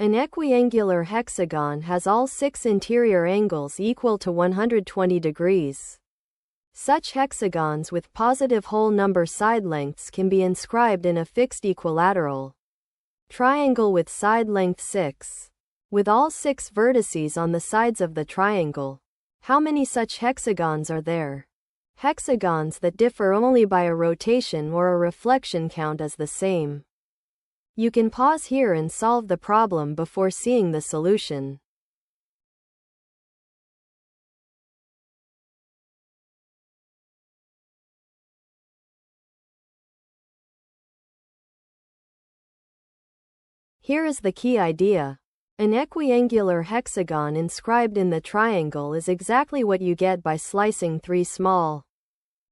An equiangular hexagon has all 6 interior angles equal to 120 degrees. Such hexagons with positive whole number side lengths can be inscribed in a fixed equilateral triangle with side length 6, with all 6 vertices on the sides of the triangle. How many such hexagons are there? Hexagons that differ only by a rotation or a reflection count as the same. You can pause here and solve the problem before seeing the solution. Here is the key idea. An equiangular hexagon inscribed in the triangle is exactly what you get by slicing 3 small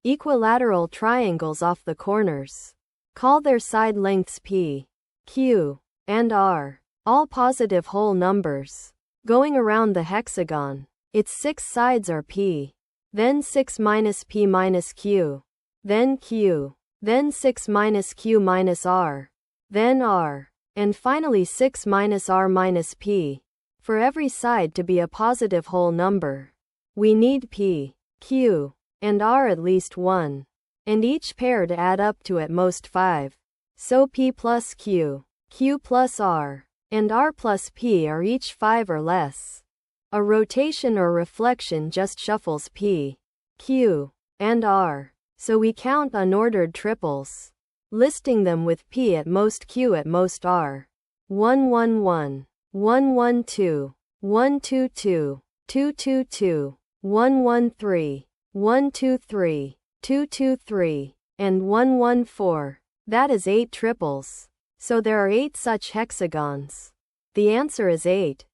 equilateral triangles off the corners. Call their side lengths P, Q, and R, all positive whole numbers. Going around the hexagon, its 6 sides are P, then 6 minus P minus Q, then Q, then 6 minus Q minus R, then R, and finally 6 minus R minus P. For every side to be a positive whole number, we need P, Q, and R at least 1, and each pair to add up to at most 5. So P plus Q, Q plus R, and R plus P are each 5 or less. A rotation or reflection just shuffles P, Q, and R, so we count unordered triples, listing them with P at most Q at most R. 111, 112, 122, 222, 113, 123, 223, and 114. That is 8 triples. So there are 8 such hexagons. The answer is 8.